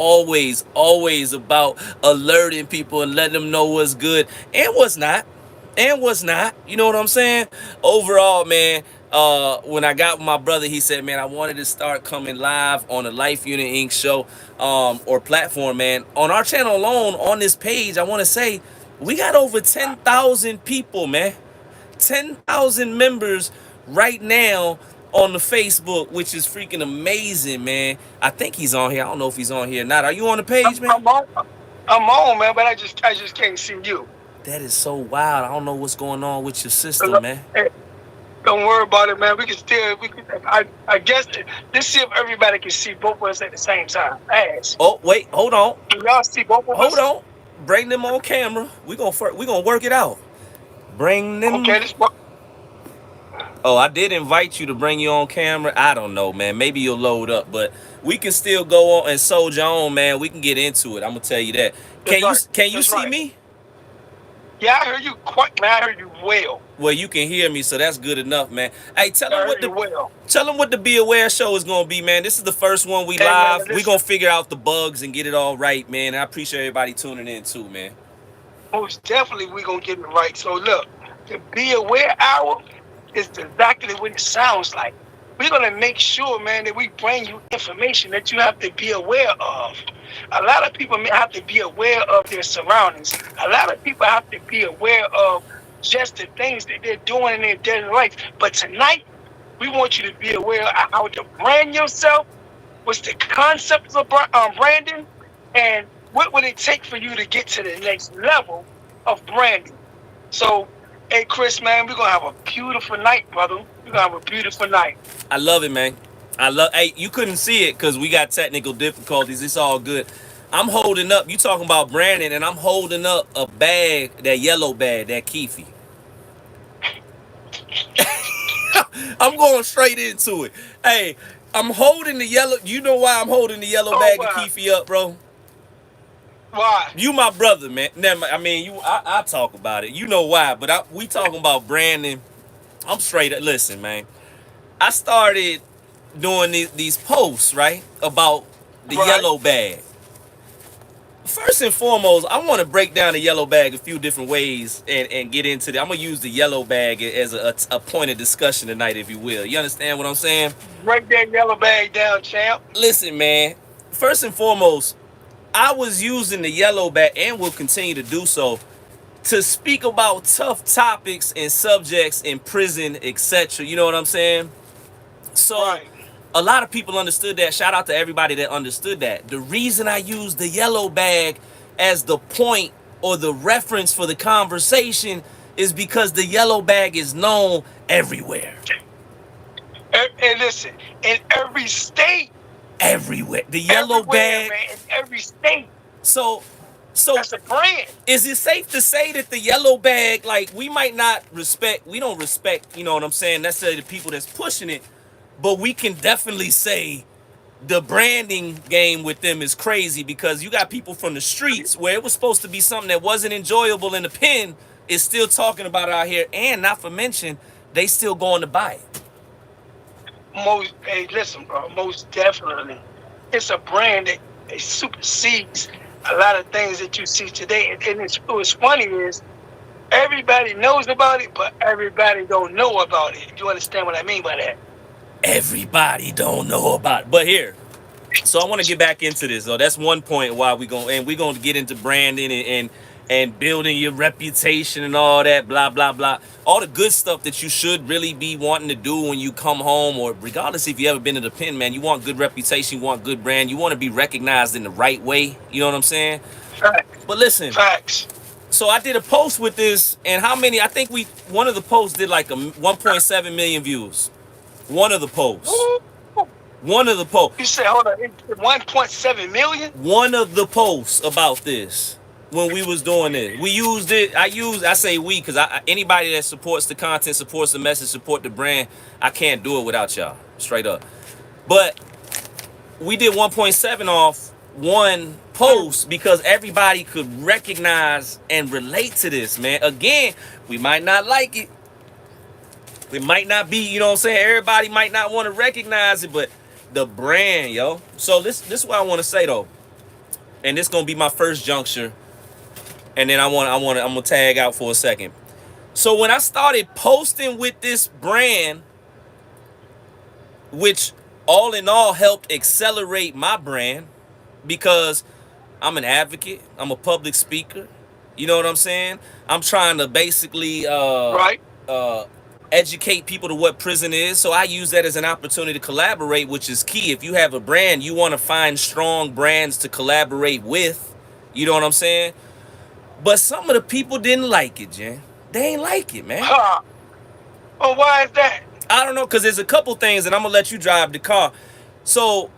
always about alerting people and letting them know what's good and what's not. And what's not. You know what I'm saying? Overall, man, when I got with my brother, he said, man, I wanted to start coming live on the Life Unit Inc. show or platform, man. On our channel alone, on this page, I want to say we got over 10,000 people, man. 10,000 members right now on the Facebook, which is freaking amazing, man. I think he's on here. I don't know if he's on here or not. Are you on the I'm, page, man? I'm on. I'm on, man, but I just can't see you. That is so wild. I don't know what's going on with your system, Look, man. hey, don't worry about it, man. We can still. We can. I guess. Let's see if everybody can see both of us at the same time. Ask. Oh, wait, hold on. Can y'all see both of Hold us? on. Bring them on camera. We gonna work it out. Bring Okay. them. This one. Oh, I did invite you to bring you on camera. I don't know, man. Maybe you'll load up, but we can still go on and soldier on, man. We can get into it. I'm gonna tell you that. That's Can you right. can you That's see right. me? Yeah, I heard you quite. Man, I heard you well. Well, you can hear me, so that's good enough, man. Hey, I heard you well. tell them what the Be Aware show is gonna be, man. This is the first one we Hey, man, live. We listen. gonna figure out the bugs and get it all right, man. And I appreciate everybody tuning in too, man. Most definitely, we gonna get it right. So look, the Be Aware Hour is exactly what it sounds like. We're gonna make sure, man, that we bring you information that you have to be aware of. A lot of people may have to be aware of their surroundings. A lot of people have to be aware of just the things that they're doing in their daily life. But tonight, we want you to be aware of how to brand yourself, what's the concepts of branding, and what would it take for you to get to the next level of branding. So, hey, Chris, man, we're going to have a beautiful night, brother. We're going to have a beautiful night. I love it, man. Hey, you couldn't see it because we got technical difficulties. It's all good. I'm holding up. You talking about Brandon, and I'm holding up a bag, that yellow bag, that Keefy. I'm going straight into it. Hey, I'm holding the yellow. You know why I'm holding the yellow Oh, bag of wow. Keefy up, bro? Why? You my brother, man. Never, I mean, I talk about it. You know why? But we talking about Brandon. I'm straight up. Listen, man. I started doing these posts, right, about the Right. yellow bag. First and foremost, I want to break down the yellow bag a few different ways and get into it. I'm gonna use the yellow bag as a point of discussion tonight, if you will. You understand what I'm saying? Break that yellow bag down, champ. Listen, man. First and foremost, I was using the yellow bag and will continue to do so to speak about tough topics and subjects in prison, etc. You know what I'm saying? So Right. a lot of people understood that. Shout out to everybody that understood that. The reason I use the yellow bag as the point or the reference for the conversation is because the yellow bag is known everywhere. And listen, in every state, Everywhere. The yellow everywhere, bag. man, in every state, So so that's a brand. is it safe to say that the yellow bag, like, we don't respect, you know what I'm saying, necessarily the people that's pushing it, but we can definitely say the branding game with them is crazy because you got people from the streets where it was supposed to be something that wasn't enjoyable in the pen is still talking about it out here, and not for mention, they still going to buy it. Hey, listen, bro, most definitely. It's a brand that it supersedes a lot of things that you see today. And what's funny is everybody knows about it, but everybody don't know about it. You understand what I mean by that? Everybody don't know about it. But here, so I want to get back into this. So that's one point why we're going to get into branding and building your reputation and all that, blah blah blah, all the good stuff that you should really be wanting to do when you come home, or regardless if you ever been to the pen, man. You want good reputation, you want good brand, you want to be recognized in the right way. You know what I'm saying? Facts. But listen, Facts. so I did a post with this, and how many? I think one of the posts did like 1.7 million views. One of the posts. Ooh. One of the posts. You said, hold on, 1.7 million? One of the posts about this, when we was doing it, we used it. I say we because anybody that supports the content, supports the message, support the brand, I can't do it without y'all, straight up. But we did 1.7 off one post because everybody could recognize and relate to this, man. Again, we might not like it. It might not be, you know what I'm saying? Everybody might not want to recognize it, but the brand, yo. So this is what I want to say, though. and this gonna be my first juncture, and then I'm gonna tag out for a second. So when I started posting with this brand, which all in all helped accelerate my brand, because I'm an advocate, I'm a public speaker. You know what I'm saying? I'm trying to basically Right. uh, educate people to what prison is. So I use that as an opportunity to collaborate, which is key. If you have a brand, you want to find strong brands to collaborate with. You know what I'm saying? But some of the people didn't like it, Jen. They ain't like it, man. Huh. Oh, why is that? I don't know, because there's a couple things, and I'm gonna let you drive the car. So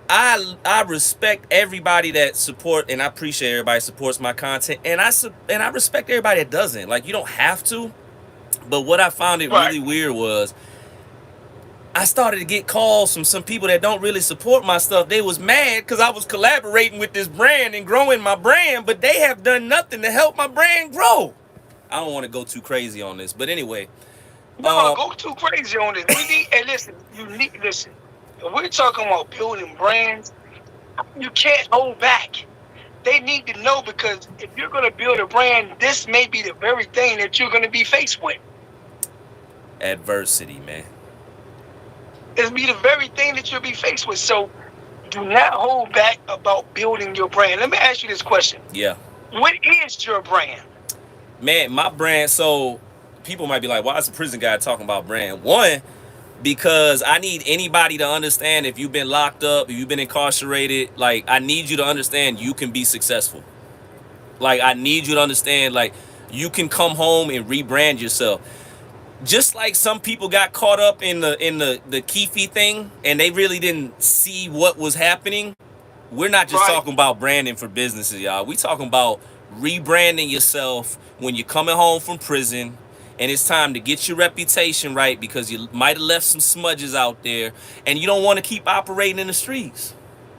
I respect everybody that support, and I appreciate everybody that supports my content, and I respect everybody that doesn't. Like, you don't have to. But what I found it Right. really weird was I started to get calls from some people that don't really support my stuff. They was mad because I was collaborating with this brand and growing my brand, but they have done nothing to help my brand grow. I don't want to go too crazy on this, but anyway. No, go too crazy on this. We need, and listen, you need, listen. If we're talking about building brands, you can't hold back. They need to know, because if you're going to build a brand, this may be the very thing that you're going to be faced with. Adversity, man. It'll be the very thing that you'll be faced with. So do not hold back about building your brand. Let me ask you this question. Yeah. What is your brand? Man, my brand, so people might be like, why is the prison guy talking about brand? One, because I need anybody to understand, if you've been locked up, if you've been incarcerated, like, I need you to understand you can be successful. Like, I need you to understand, like, you can come home and rebrand yourself. Just like some people got caught up in the Keefe thing and they really didn't see what was happening. We're not just Right. talking about branding for businesses, y'all. We talking about rebranding yourself when you're coming home from prison and it's time to get your reputation right, because you might have left some smudges out there and you don't want to keep operating in the streets.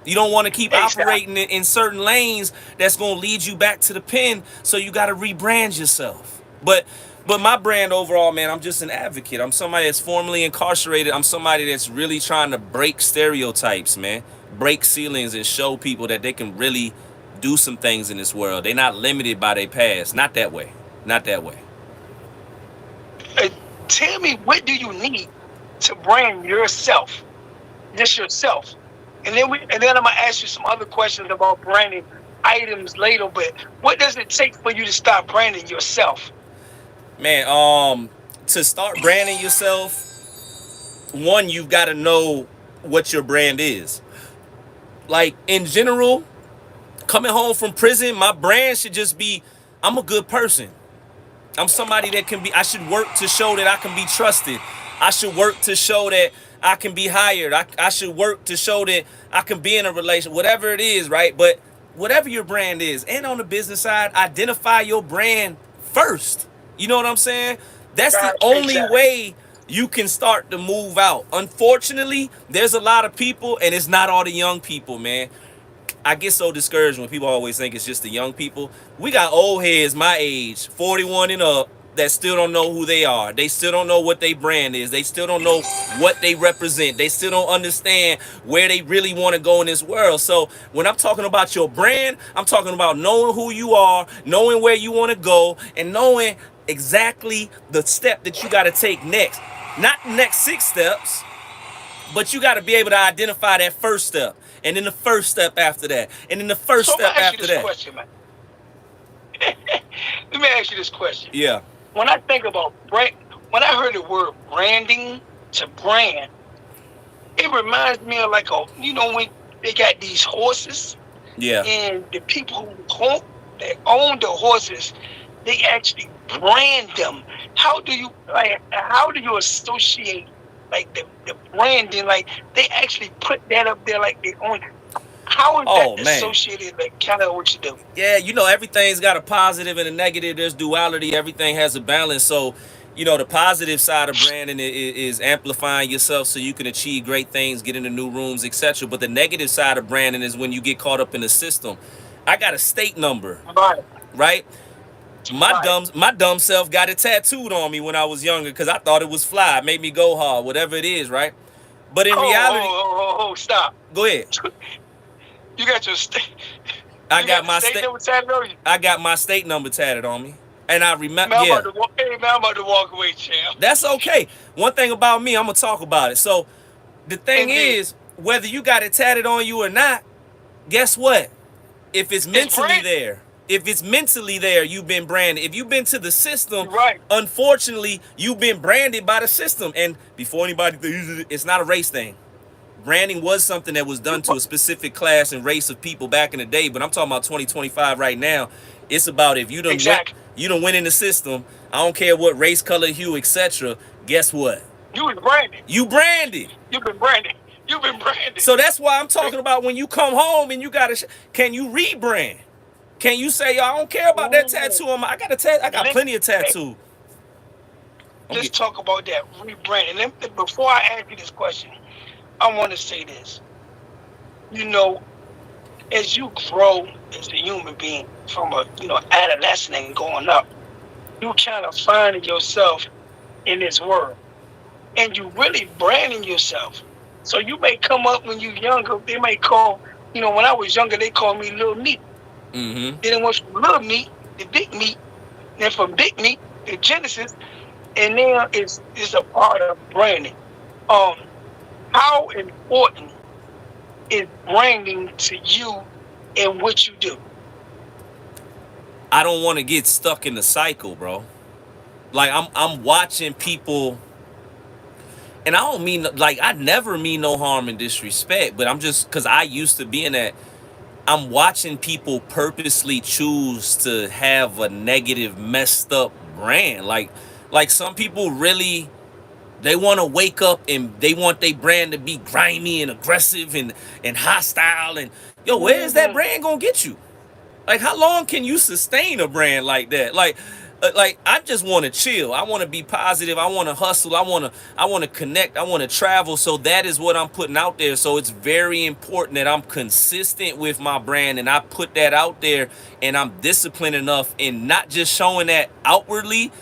You don't want to keep Exactly. operating in certain lanes that's going to lead you back to the pen, so you got to rebrand yourself. But my brand overall, man, I'm just an advocate. I'm somebody that's formerly incarcerated. I'm somebody that's really trying to break stereotypes, man. Break ceilings and show people that they can really do some things in this world. They're not limited by their past. Not that way. Not that way. Uh, Tell me, what do you need to brand yourself? Just yourself. And then I'm gonna ask you some other questions about branding items later. But what does it take for you to start branding yourself? Man, to start branding yourself, one, you've got to know what your brand is. Like, in general, coming home from prison, my brand should just be, I'm a good person. I'm somebody that can be, I should work to show that I can be trusted. I should work to show that I can be hired. I should work to show that I can be in a relation, whatever it is, right? But whatever your brand is, and on the business side, identify your brand first. You know what I'm saying? That's the only Exactly. way you can start to move out. Unfortunately, there's a lot of people, and it's not all the young people, man. I get so discouraged when people always think it's just the young people. We got old heads my age, 41 and up, that still don't know who they are. They still don't know what their brand is. They still don't know what they represent. They still don't understand where they really want to go in this world. So when I'm talking about your brand, I'm talking about knowing who you are, knowing where you want to go, and knowing exactly the step that you got to take next. Not the next 6 steps, but you got to be able to identify that first step, and then the first step after that, and then the first So I'm step gonna ask you after this that. question, man. Let me ask you this question. Yeah. When I think about brand, when I heard the word branding to brand, it reminds me of, like, when they got these horses, Yeah. and the people that own the horses, they actually brand them. How do you associate, like, the branding? Like, they actually put that up there, like, they own. How is Oh, that man. associated, like, kind of what you do? Yeah, everything's got a positive and a negative. There's duality. Everything has a balance. So, the positive side of branding is amplifying yourself so you can achieve great things, get into new rooms, etc. But the negative side of branding is when you get caught up in the system. I got a state number, Right. right? My Right. dumb self got it tattooed on me when I was younger because I thought it was fly, it made me go hard, whatever it is, right? But in reality, Stop. go ahead. You got your state. I You got got the my state state. number tatted on you. I got my state number tatted on me, and I remember. Man, I'm about Yeah, to walk. Hey, man, I'm about to walk away, champ. that's okay. One thing about me, I'm gonna talk about it. So the thing Indeed, is, whether you got it tatted on you or not, guess what? If it's it's mentally brand. there, if it's mentally there, you've been branded. If you've been to the system, You're right. unfortunately, you've been branded by the system. And before anybody, it's not a race thing. Branding was something that was You done to a specific class and race of people back in the day, but I'm talking about 2025 right now. It's about if exactly. you done went in the system. I don't care what race, color, hue, etc. Guess what? You was branded. You branded. You've been branded. You've been branded. So that's why I'm talking about when you come home and you gotta. Can you rebrand? Can you say, I don't care about that Ooh. tattoo on my? I got a I got Let's, plenty of hey, tattoo. let's Okay. talk about that rebranding. Before I ask you this question, I want to say this. You know, as you grow as a human being from a adolescent and going up, you kind of finding yourself in this world, and you really branding yourself. So you may come up when you're younger. They may call, when I was younger, they called me Little Meat. Mm-hmm. Then it went from Little Meat to Big Meat, then from Big Meat to Genesis, and now it's a part of branding. Um, how important is branding to you and what you do? I don't want to get stuck in the cycle, bro. Like I'm watching people, and I don't mean like I never mean no harm and disrespect, but I'm just because I used to be in that. I'm watching people purposely choose to have a negative, messed up brand. Like some people really they want to wake up and they want their brand to be grimy and aggressive and hostile. And yo, where's that Mhm. brand gonna get you? Like, how long can you sustain a brand like that? Like I just want to chill. I want to be positive. I want to hustle. I want to connect. I want to travel. So that is what I'm putting out there. So it's very important that I'm consistent with my brand and I put that out there and I'm disciplined enough in not just showing that outwardly,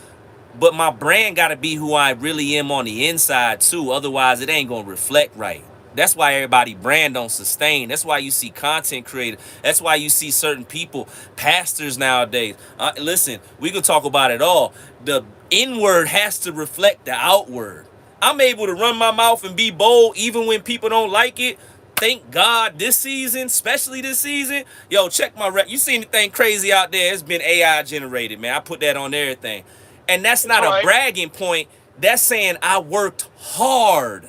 but my brand got to be who I really am on the inside too. Otherwise, it ain't gonna reflect right. That's why everybody brand don't sustain. That's why you see content creators. That's why you see certain people, pastors nowadays. Listen, we can talk about it all. The inward has to reflect the outward. I'm able to run my mouth and be bold even when people don't like it. Thank God this season, especially this season. Yo, check my rep. You see anything crazy out there? It's been AI generated, man. I put that on everything. And that's That's not a right. bragging point. That's saying I worked hard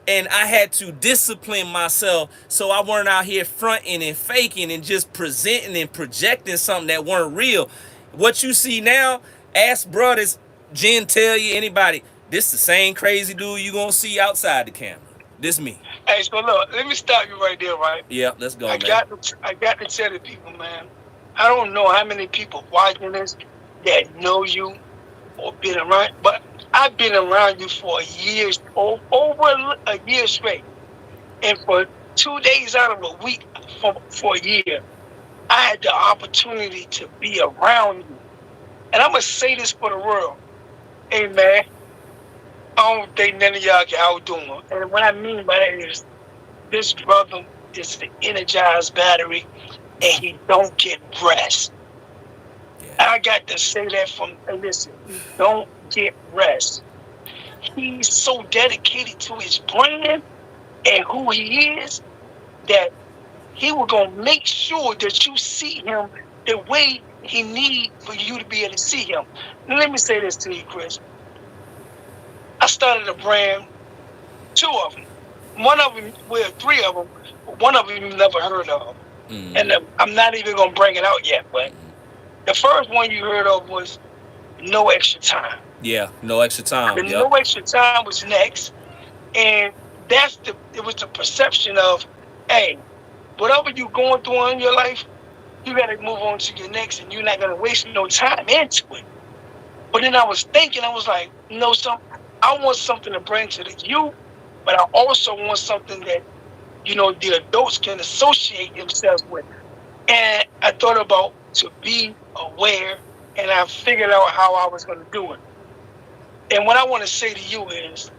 and I had to discipline myself so I weren't out here fronting and faking and just presenting and projecting something that weren't real. What you see now, ask brothers, Jen tell you, anybody, this the same crazy dude you gonna see outside the camera. This me. Hey, so look, let me stop you right there, right? Yeah, let's go, I man. got to, I got to tell the people, man. I don't know how many people watching this that know you or been around, but I've been around you for years, over a year straight, and for 2 days out of a week for a year, I had the opportunity to be around you. And I'm gonna say this for the world, hey man, I don't think none of y'all can outdo him. And what I mean by that is this brother is the energized battery and he don't get rest. Yeah. I got to say that from listen, he don't get rest. He's so dedicated to his brand and who he is that he was gonna make sure that you see him the way he need for you to be able to see him. Now, let me say this to you, Chris. I started a brand, two of them. One of them, well, three of them. One of them you never heard of. Mm. And I'm not even going to bring it out yet, but the first one you heard of was No Extra Time. Yeah, no extra time. The Yep. No Extra Time was next. And it was the perception of, hey, whatever you're going through in your life, you got to move on to your next and you're not going to waste no time into it. But then I was thinking, I was like, I want something to bring to the youth, but I also want something that, the adults can associate themselves with. And I thought about to be aware, and I figured out how I was going to do it. And what I want to say to you is,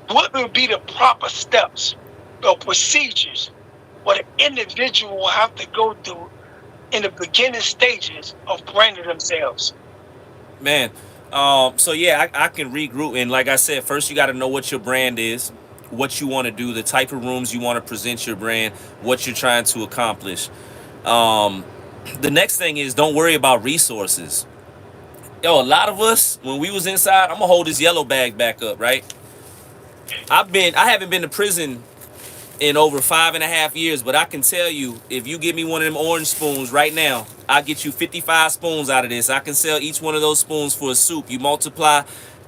what would be the proper steps or procedures what an individual will have to go through in the beginning stages of branding themselves. Man, so yeah, I can regroup, and like I said, first you got to know what your brand is, what you want to do, the type of rooms you want to present your brand, what you're trying to accomplish. Um, the next thing is don't worry about resources. Yo, a lot of us when we was inside, I'm gonna hold this yellow bag back up, right? I haven't been to prison in over 5.5 years, but I can tell you, if you give me one of them orange spoons right now, I'll get you 55 spoons out of this. I can sell each one of those spoons for a soup. You multiply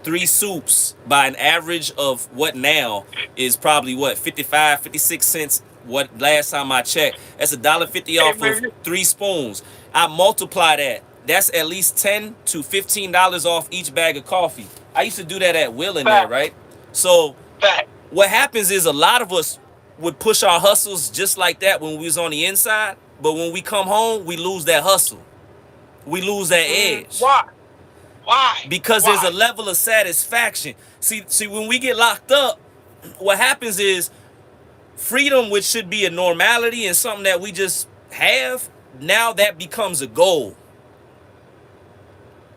3 soups by an average of what now is probably what, 55, 56 cents. What last time I checked, that's $1.50 Hey off of man, 3 spoons. I multiply that. That's at least $10 to $15 off each bag of coffee. I used to do that at Will in there, fact, right? So fact. what happens is a lot of us would push our hustles just like that when we was on the inside, but when we come home, we lose that hustle. We lose that edge Why? Why? because there's a Why? level of satisfaction. See, when we get locked up, what happens is freedom, which should be a normality and something that we just have, now that becomes a goal.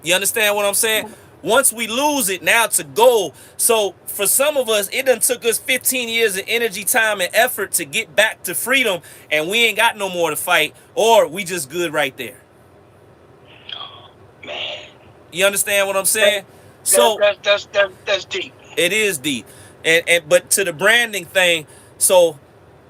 You understand what I'm saying? Once we lose it, now it's a goal. So for some of us, it done took us 15 years of energy, time, and effort to get back to freedom, and we ain't got no more to fight, or we just good right there. Man, You understand what I'm that, saying? So that's deep. it is deep. And but to the branding thing, so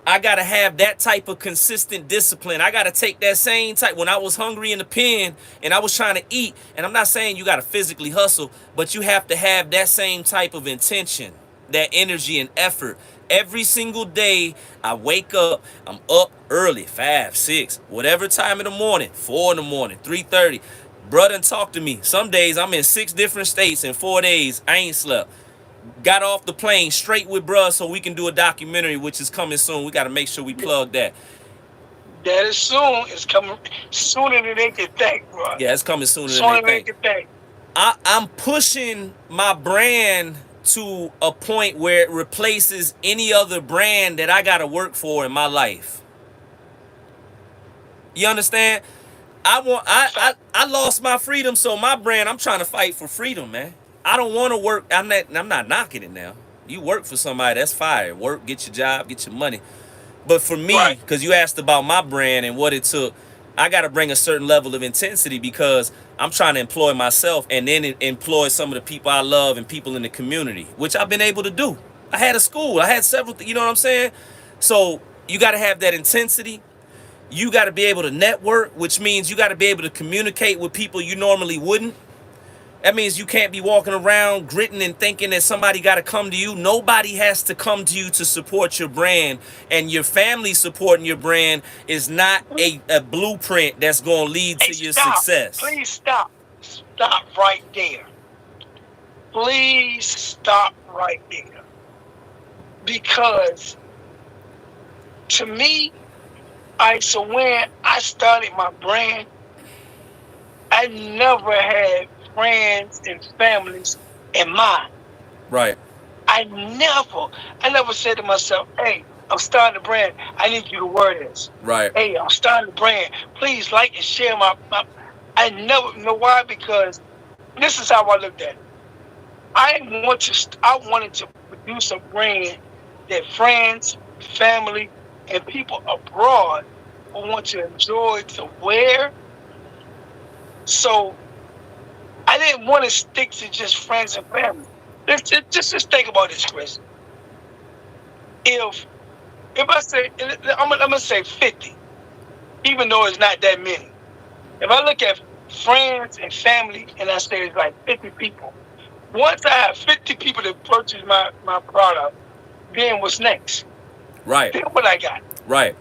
I gotta have that type of consistent discipline. I gotta take that same type. When I was hungry in the pen and I was trying to eat, and I'm not saying you gotta physically hustle, but you have to have that same type of intention, that energy and effort. Every single day I wake up, I'm up early, 5, 6, whatever time in the morning, 4 in the morning, 3:30. Brother, talk to me. Some days I'm in 6 different states in 4 days. I ain't slept. Got off the plane straight with bruh so we can do a documentary, which is coming soon. We got to make sure we plug that. That is soon. It's coming sooner than they can think, bro. Yeah, it's coming sooner than they Sooner than they think. can think. I'm pushing my brand to a point where it replaces any other brand that I got to work for in my life. You understand? I lost my freedom, so my brand, I'm trying to fight for freedom, man. I don't want to work. I'm not knocking it now. You work for somebody, that's fire. Work, get your job, get your money. But for me, Right. because you asked about my brand and what it took, I got to bring a certain level of intensity because I'm trying to employ myself and then employ some of the people I love and people in the community, which I've been able to do. I had a school, I had several, you know what I'm saying? So you got to have that intensity. You got to be able to network, which means you got to be able to communicate with people you normally wouldn't. That means you can't be walking around gritting and thinking that somebody got to come to you. Nobody has to come to you to support your brand. And your family supporting your brand is not a blueprint that's going to lead Hey, to your stop. success. Please stop. Stop right there. Please stop right there. Because to me, so when I started my brand, I never had friends and families in mind. Right, I never said to myself, hey, I'm starting a brand. I need you to wear this. right, Hey, I'm starting a brand. Please like and share my I never know why, because this is how I looked at it. I wanted to produce a brand that friends, family, and people abroad will want to enjoy to wear. So I didn't want to stick to just friends and family. Just think about this, Chris. If I say I'm gonna say 50, even though it's not that many. If I look at friends and family and I say it's like 50 people, once I have 50 people that purchase my product, then what's next? right, Then what I got? right,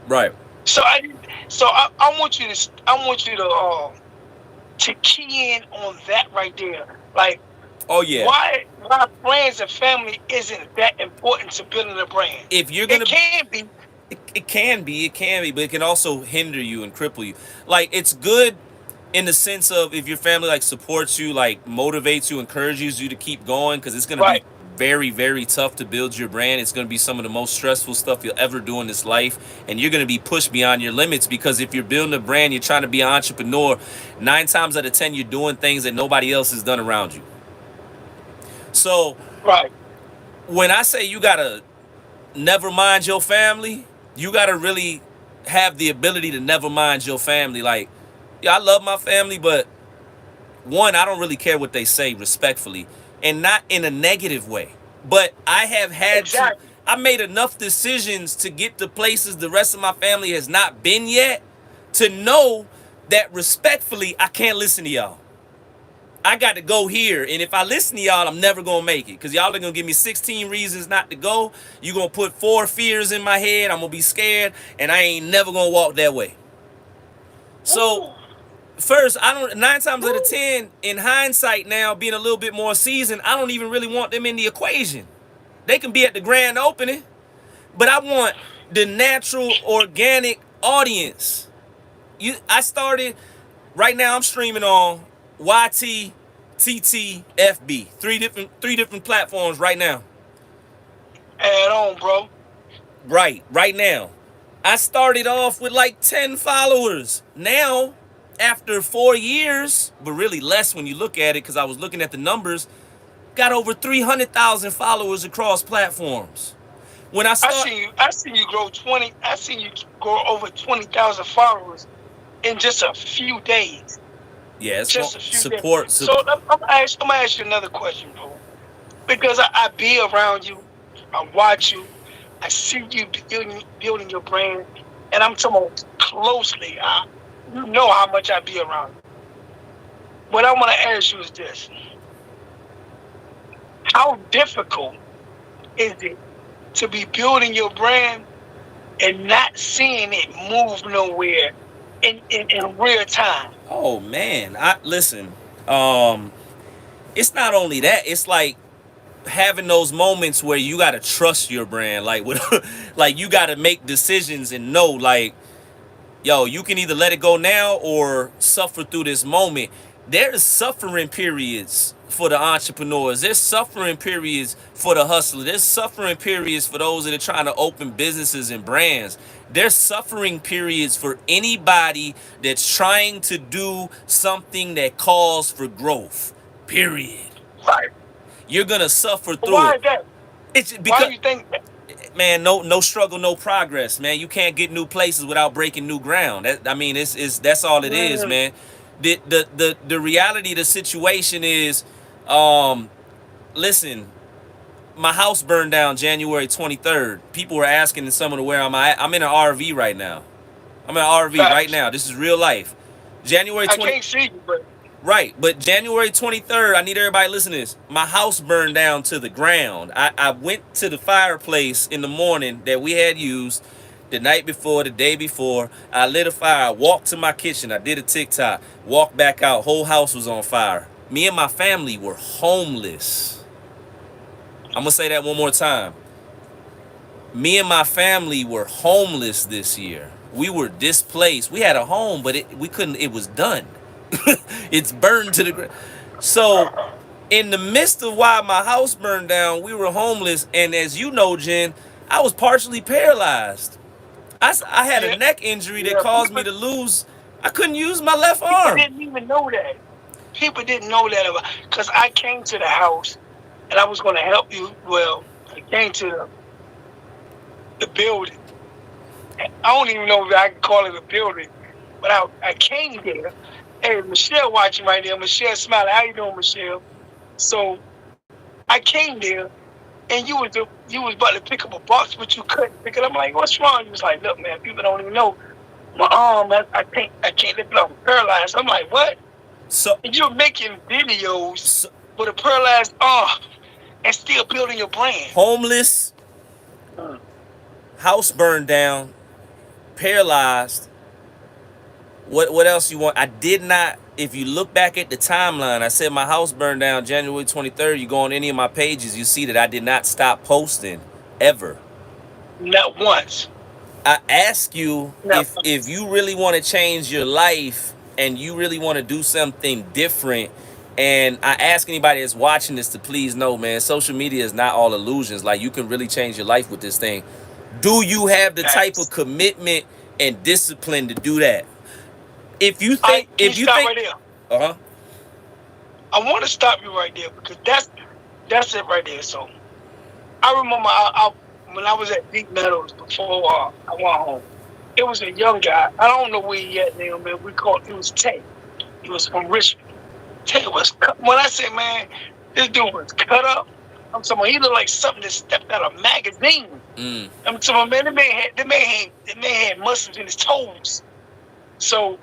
right. So I want you to key in on that right there. Like, Oh, yeah. why friends and family isn't that important to building a brand? If you're going It to can be. it can be, but it can also hinder you and cripple you. Like, it's good in the sense of if your family like supports you, like motivates you, encourages you to keep going, because it's gonna be Right. very, very tough to build your brand. It's going to be some of the most stressful stuff you'll ever do in this life. And you're going to be pushed beyond your limits, because if you're building a brand, you're trying to be an entrepreneur, 9 times out of 10, you're doing things that nobody else has done around you. So Right. when I say you got to never mind your family, you got to really have the ability to never mind your family. Like, yeah, I love my family, but one, I don't really care what they say, respectfully, and not in a negative way. But I have had to, Exactly. I made enough decisions to get to places the rest of my family has not been yet, to know that respectfully, I can't listen to y'all. I got to go here. And if I listen to y'all, I'm never going to make it. Because y'all are going to give me 16 reasons not to go. You're going to put 4 fears in my head. I'm going to be scared. And I ain't never going to walk that way. So, Ooh. first, I don't, 9 times out of Ooh. 10, in hindsight now, being a little bit more seasoned, I don't even really want them in the equation. They can be at the grand opening, but I want the natural, organic audience. I started, right now I'm streaming on YT, TT, FB. Three different platforms right now. Add on, bro. Right now. I started off with like 10 followers. Now, after 4 years, but really less when you look at it, because I was looking at the numbers, got over 300,000 followers across platforms. When I start, I seen you grow 20. I seen you grow over 20,000 followers in just a few days. yeah, it's Just a few days. support. So I'm gonna ask you another question, bro. Because I be around you, I watch you, I see you building your brand, and I'm talking about closely. You know how much I be around you. What I want to ask you is this: how difficult is it to be building your brand and not seeing it move nowhere in real time? Oh man, I listen. Um, it's not only that. It's like having those moments where you gotta trust your brand, like with, like you gotta make decisions and know, like, yo, you can either let it go now or suffer through this moment. There's suffering periods for the entrepreneurs. There's suffering periods for the hustler. There's suffering periods for those that are trying to open businesses and brands. There's suffering periods for anybody that's trying to do something that calls for growth. Period. Right. You're gonna suffer But through why it. is that? It's Why because, do you think that? man, no struggle, no progress, man. You can't get new places without breaking new ground. I mean, it's that's all it is, Mm, man. The reality of the situation is, um, listen, my house burned down January 23rd. People were asking in some of the where I'm at. I'm in an RV right now. I'm in an RV right facts. now. This is real life. January I 20. can't see you, but Right, but January 23rd, I need everybody to listen to this. My house burned down to the ground. I went to the fireplace in the morning that we had used the night before, the day before. I lit a fire. I walked to my kitchen. I did a TikTok. Walked back out. Whole house was on fire. Me and my family were homeless. I'm going to say that one more time. Me and my family were homeless this year. We were displaced. We had a home, but we couldn't, it was done. It's burned to the ground. So, in the midst of why my house burned down, we were homeless. And as you know, Jen, I was partially paralyzed. I had a yeah, neck injury that yeah. caused me to lose. I couldn't use my left People arm. didn't even know that. People didn't know that about because I came to the house and I was going to help you. Well, I came to the building. I don't even know if I can call it a building, but I came there. Hey, Michelle watching right there. Michelle smiling. How you doing, Michelle? So I came there, and you was about to pick up a box, but you couldn't pick it up. I'm like, what's wrong? You was like, look, man, people don't even know my arm. I can't lift it up. I'm paralyzed. I'm like, what? So, And you're making videos so with a paralyzed arm and still building your brand. homeless, house burned down, paralyzed. What else you want? I did not. If you look back at the timeline, I said my house burned down January 23rd. You go on any of my pages, you see that I did not stop posting ever. Not once. I ask you, Not if you really want to change your life and you really want to do something different And I ask anybody that's watching this to please know, man, social media is not all illusions. Like, you can really change your life with this thing. Do you have the type of Facts. commitment and discipline to do that? If you I think, can if you you stop think, right there. uh huh, I want to stop you right there because that's it right there. So I remember when I was at Deep Meadows before I went home. It was a young guy. I don't know where he at now, man. It was Tay. He was from Richmond. Tay was when I say, man, this dude was cut up. I'm talking. He looked like something that stepped out of a magazine. mm, I'm talking, man. The man had muscles in his toes. So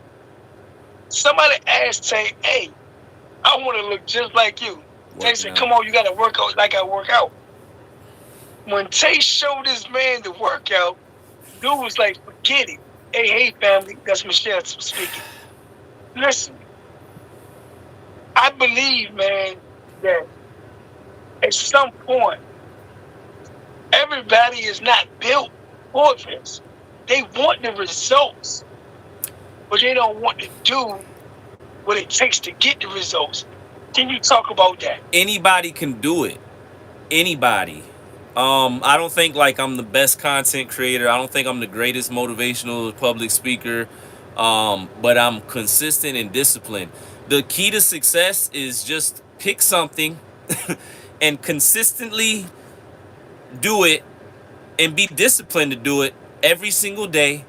somebody asked Tay, "Hey, I want to look just like you." Tay working said, out. "Come on, you got to work out like I work out." When Tay showed this man the workout, dude was like, "Forget it." Hey, family. That's Michelle speaking. Listen, I believe, man, that at some point, everybody is not built for this. They want the results, but they don't want to do what it takes to get the results. Can you talk about that? Anybody can do it. Anybody. I don't think like I'm the best content creator. I don't think I'm the greatest motivational public speaker. But I'm consistent and disciplined. The key to success is just pick something and consistently do it and be disciplined to do it every single day,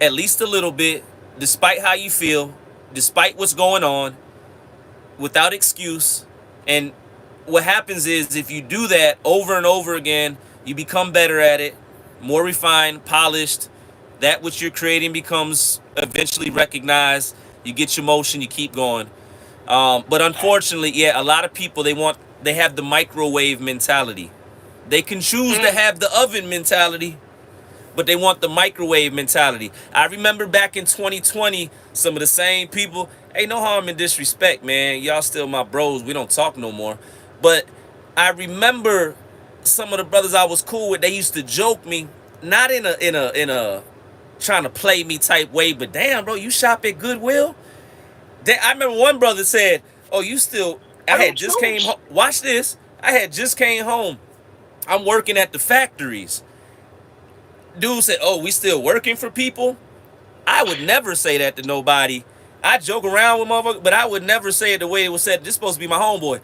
at least a little bit, despite how you feel, despite what's going on, without excuse. And what happens is if you do that over and over again, you become better at it, more refined, polished. That which you're creating becomes eventually recognized. You get your motion, you keep going. But unfortunately, yeah, a lot of people they have the microwave mentality. They can choose to Mm, have the oven mentality, but they want the microwave mentality. I remember back in 2020, some of the same people, ain't no harm in disrespect, man. Y'all still my bros. We don't talk no more. But I remember some of the brothers I was cool with, they used to joke me, not in a trying to play me type way, but damn, bro, you shop at Goodwill? I remember one brother said, "Oh, you still?" I tell the had just came truth. home. Watch this. I had just came home. I'm working at the factories. Dude said, "Oh, we still working for people?" I would never say that to nobody. I joke around with motherfuckers, but I would never say it the way it was said. This is supposed to be my homeboy.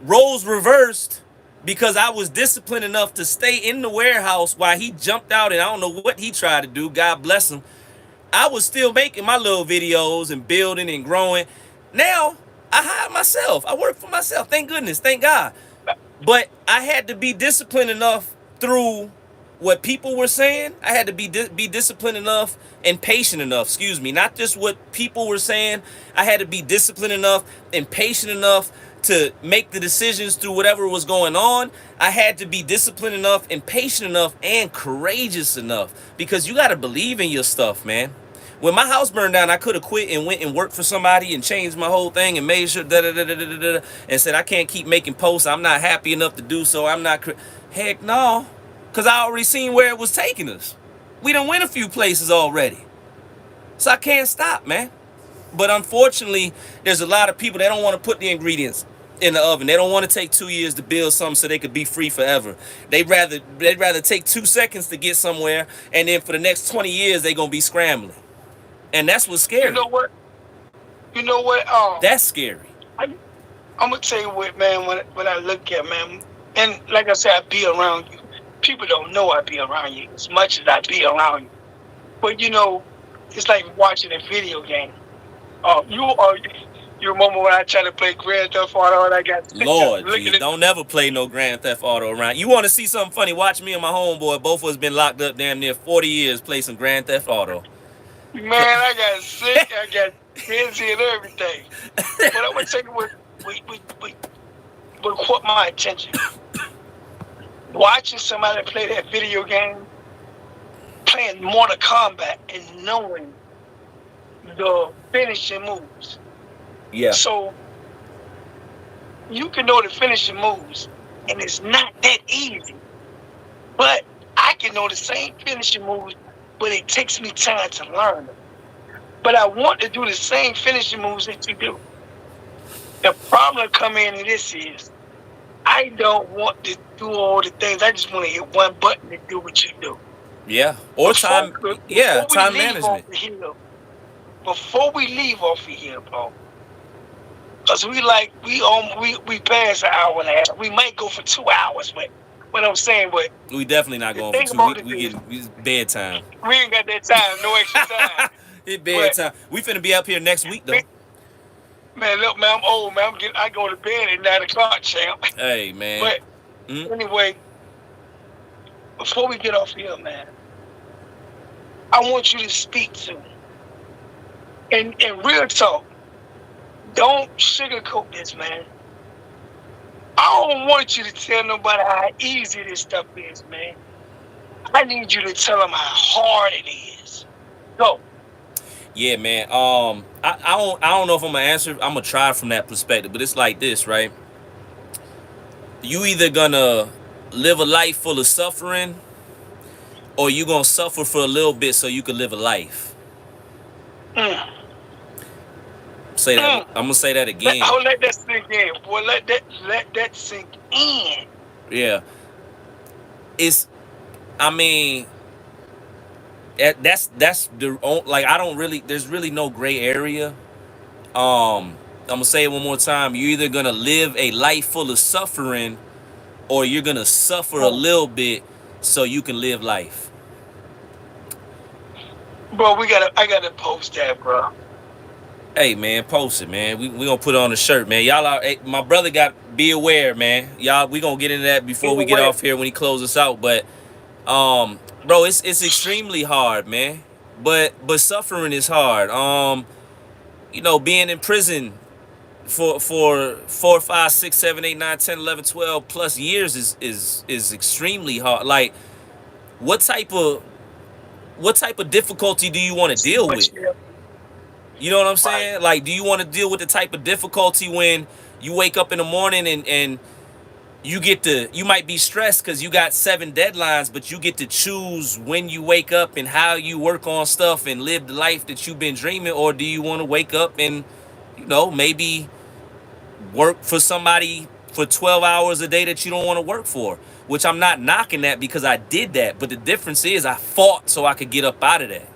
Roles reversed because I was disciplined enough to stay in the warehouse while he jumped out and I don't know what he tried to do. God bless him. I was still making my little videos and building and growing. Now I hire myself. I work for myself. Thank goodness. Thank God. But I had to be disciplined enough through what people were saying. I had to be disciplined enough and patient enough. Excuse me, not just what people were saying. I had to be disciplined enough and patient enough to make the decisions through whatever was going on. I had to be disciplined enough and patient enough and courageous enough because you got to believe in your stuff, man. When my house burned down, I could have quit and went and worked for somebody and changed my whole thing and made sure and said I can't keep making posts. I'm not happy enough to do so. I'm not. Heck no, because I already seen where it was taking us. We done went a few places already, so I can't stop, man. But unfortunately, there's a lot of people that don't want to put the ingredients in the oven. They don't want to take 2 years to build something so they could be free forever. They'd rather take 2 seconds to get somewhere, and then for the next 20 years they gonna be scrambling. And that's what's You scary. know what? You know what? That's scary. I, I'm gonna tell you what, man. When I look at, man, and like I said, I be around you. People don't know I be around you as much as I be around you. But it's like watching a video game. You remember when I tried to play Grand Theft Auto and I got sick of Lord, looking Jesus, at don't never play no Grand Theft Auto around. You want to see something funny? Watch me and my homeboy. Both of us been locked up damn near 40 years. Play some Grand Theft Auto. man, I got sick, I got dizzy and everything. But I'm gonna tell you what caught my attention. Watching somebody play that video game, playing Mortal Kombat and knowing the finishing moves. Yeah. So you can know the finishing moves, and it's not that easy. But I can know the same finishing moves, but it takes me time to learn them. But I want to do the same finishing moves that you do. The problem come in this is I don't want to do all the things. I just want to hit one button and do what you do. Yeah. Or Before time. Yeah. before we Time leave off management. of here, before we leave off of here, bro, because we pass an hour and a half. We might go for 2 hours, but what I'm saying, but We definitely not the going for thing two. about We it we is get it's bedtime. we ain't got that time, no extra time. It's But bedtime. We finna be up here next week man, though. look, man, I'm old, man. I go to bed at 9 o'clock, champ. Hey man. But Mm? anyway, before we get off here, man, I want you to speak to and real talk. Don't sugarcoat this, man. I don't want you to tell nobody how easy this stuff is, man. I need you to tell them how hard it is. Go. Yeah, man. I don't know if I'm gonna answer. I'm gonna try from that perspective, but it's like this, right? You either gonna live a life full of suffering, or you gonna suffer for a little bit so you can live a life. Mm. Say that. Mm. I'm gonna say that again. Let that sink in. Boy, let that sink in. Yeah. It's. I mean, that's the like. I don't really. There's really no gray area. I'm gonna say it one more time. You're either gonna live a life full of suffering, or you're gonna suffer a little bit so you can live life. Bro, I gotta post that, bro. Hey man, post it, man. We gonna put it on the shirt, man. Y'all are. Hey, my brother got be aware, man. Y'all, we gonna get into that before we get off here when he closes us out. But bro, it's extremely hard, man. But suffering is hard. Being in prison for 4, 5, 6, 7, 8, 9, 10, 11, 12 plus years is extremely hard. Like, what type of difficulty do you want to deal with? You know what I'm saying? Right. Like, do you want to deal with the type of difficulty when you wake up in the morning and you might be stressed because you got 7 deadlines, but you get to choose when you wake up and how you work on stuff and live the life that you've been dreaming? Or do you want to wake up and, maybe work for somebody for 12 hours a day that you don't want to work for? Which I'm not knocking that, because I did that. But the difference is I fought so I could get up out of that.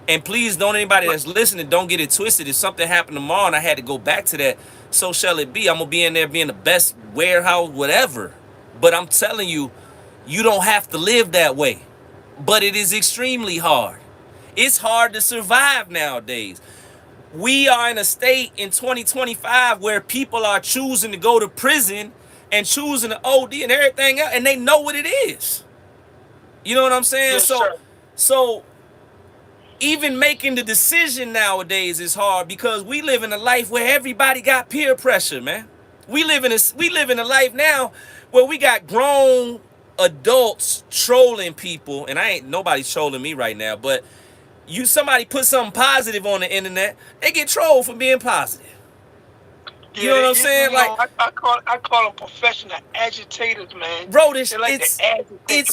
And please, don't anybody that's listening, don't get it twisted. If something happened tomorrow and I had to go back to that, so shall it be. I'm going to be in there being the best warehouse, whatever. But I'm telling you, you don't have to live that way. But it is extremely hard. It's hard to survive nowadays. We are in a state in 2025 where people are choosing to go to prison and choosing to OD and everything else, and they know what it is. You know what I'm saying? Yes, sir. So even making the decision nowadays is hard, because we live in a life where everybody got peer pressure, man. We live in a life now where we got grown adults trolling people, and nobody's trolling me right now, but somebody put something positive on the internet, they get trolled for being positive. You know what I'm saying? I call them professional agitators, man. Bro, it's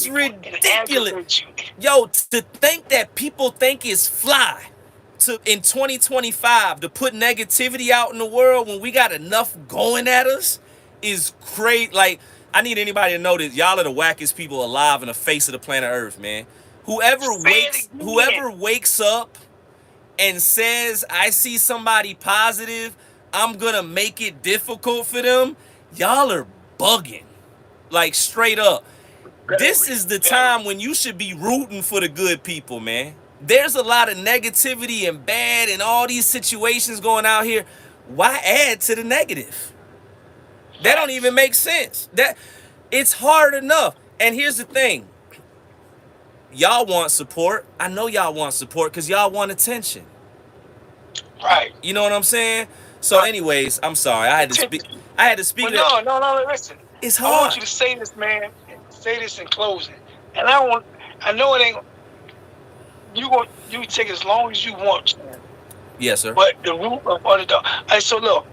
ridiculous. Yo, to think that people think it's fly in 2025 to put negativity out in the world when we got enough going at us is crazy. Like, I need anybody to know that y'all are the wackest people alive in the face of the planet Earth, man. Whoever wakes up and says, I see somebody positive, I'm gonna make it difficult for them, y'all are bugging. Like, straight up. This is the time when you should be rooting for the good people, man. There's a lot of negativity and bad and all these situations going out here. Why add to the negative? That don't even make sense. It's hard enough. And here's the thing. Y'all want support. I know y'all want support because y'all want attention. Right. You know what I'm saying? So, anyways, I'm sorry. I had to speak. But no, listen. It's hard. I want you to say this, man. Say this in closing. And I know it ain't. You take as long as you want, man. Yes, sir. But the root of underdog. So look,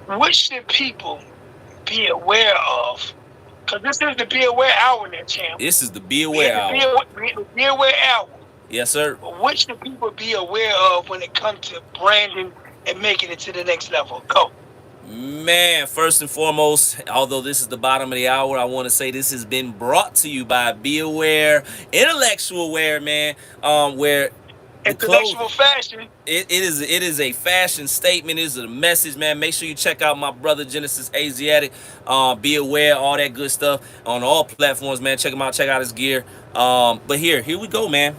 what should people be aware of? Because this is the Be Aware Hour, there, champ. This is the Be Aware Hour. Be Aware Hour. Yes, sir. What should people be aware of when it comes to branding and making it to the next level? Go. Man, first and foremost, although this is the bottom of the hour, I want to say this has been brought to you by Be Aware, Intellectual Wear, man. Where the Intellectual clothing, fashion. it is a fashion statement. It is a message, man. Make sure you check out my brother Genesis Asiatic. Be aware, all that good stuff on all platforms, man. Check him out. Check out his gear. But here we go, man.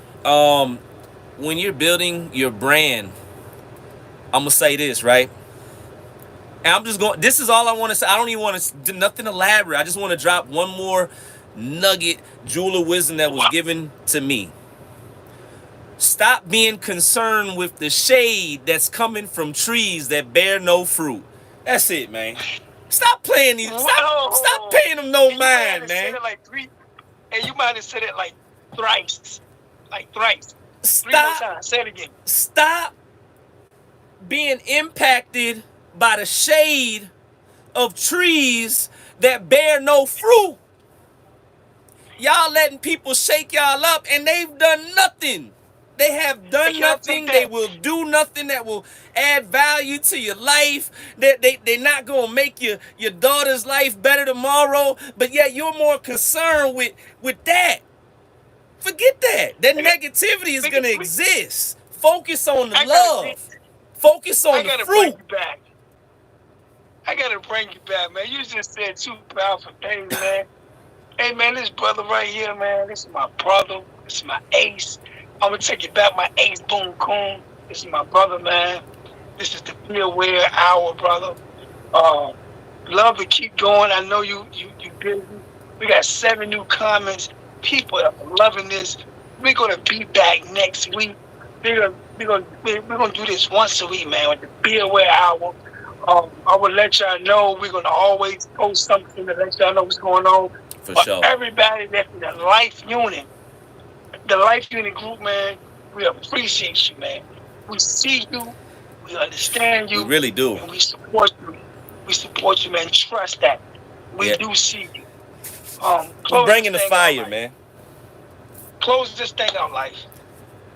When you're building your brand, I'm gonna say this, right? And I'm just going. This is all I want to say. I don't even want to do nothing elaborate. I just want to drop one more nugget, jewel of wisdom that was given to me. Stop being concerned with the shade that's coming from trees that bear no fruit. That's it, man. Stop playing these. Stop paying them no mind, man. Like three, and you might have said it like thrice, Three more Stop. times. Say it again. Stop being impacted by the shade of trees that bear no fruit. Y'all letting people shake y'all up, and they've done nothing. They have done nothing. They will do nothing that will add value to your life. They're not going to make your daughter's life better tomorrow, but yet you're more concerned with that. Forget that. That negativity is going to exist. Focus on the love. Focus on the fruit. I got to bring you back, man. You just said two powerful things, man. Hey, man, this brother right here, man, this is my brother. This is my ace. I'm going to take it back, my ace, Boom Coon. This is my brother, man. This is the Be Aware Hour, brother. Love to keep going. I know you busy. We got 7 new comments. People are loving this. We're going to be back next week. We're gonna do this once a week, man, with the Be Aware Hour. I will let y'all know. We're going to always post something to let y'all know what's going on. For sure. Everybody that's in the Life Unit group, man, we appreciate you, man. We see you. We understand you. We really do. And we support you. We support you, man. Trust that. We do see you. We're bringing the fire, man. Close this thing out, Life.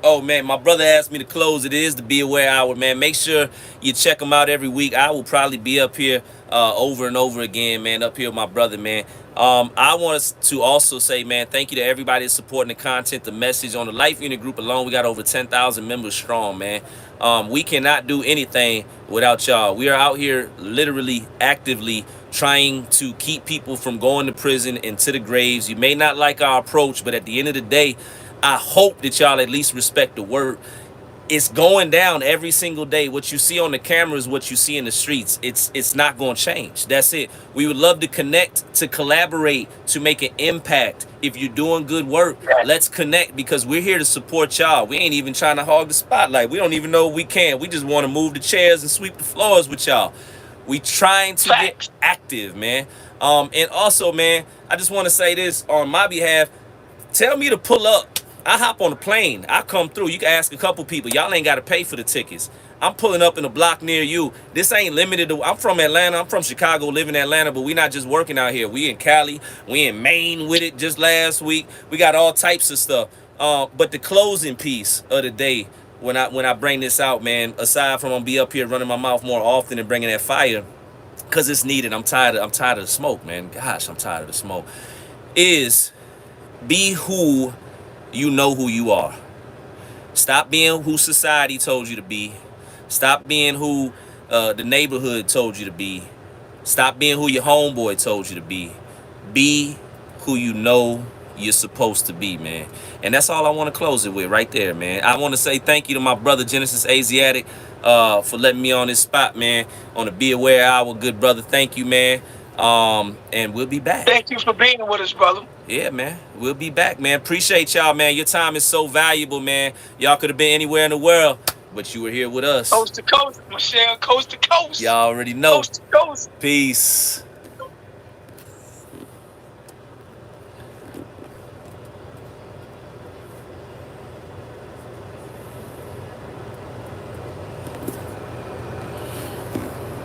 Oh, man, my brother asked me to close. It is the Be Aware Hour, man. Make sure you check them out every week. I will probably be up here over and over again, man, up here with my brother, man. I want to also say, man, thank you to everybody that's supporting the content, the message. On the Life Unit group alone, we got over 10,000 members strong, man. We cannot do anything without y'all. We are out here literally, actively trying to keep people from going to prison and to the graves. You may not like our approach, but at the end of the day, I hope that y'all at least respect the word. It's going down every single day. What you see on the camera is what you see in the streets. It's not going to change. That's it. We would love to connect, to collaborate, to make an impact. If you're doing good work, let's connect, because we're here to support y'all. We ain't even trying to hog the spotlight. We don't even know we can. We just want to move the chairs and sweep the floors with y'all. We trying to get active, man. And also, man, I just want to say this on my behalf. Tell me to pull up. I hop on a plane. I come through. You can ask a couple people. Y'all ain't got to pay for the tickets. I'm pulling up in a block near you. This ain't limited to... I'm from Atlanta. I'm from Chicago, live in Atlanta, but we not just working out here. We in Cali. We in Maine with it just last week. We got all types of stuff. But the closing piece of the day, when I bring this out, man, aside from I'm be up here running my mouth more often and bringing that fire, because it's needed. I'm tired of the smoke, man. Gosh, I'm tired of the smoke. Is be who you know who you are. Stop being who society told you to be. Stop being who the neighborhood told you to be. Stop being who your homeboy told you to be. Be who you know you're supposed to be, man. And that's all I want to close it with right there, man. I want to say thank you to my brother Genesis Asiatic for letting me on this spot, man, on the Be Aware Hour. Good brother, thank you, man. And we'll be back. Thank you for being with us, brother. Yeah, man. We'll be back, man. Appreciate y'all, man. Your time is so valuable, man. Y'all could have been anywhere in the world, but you were here with us. Coast to coast, Michelle. Coast to coast. Y'all already know. Coast to coast. Peace.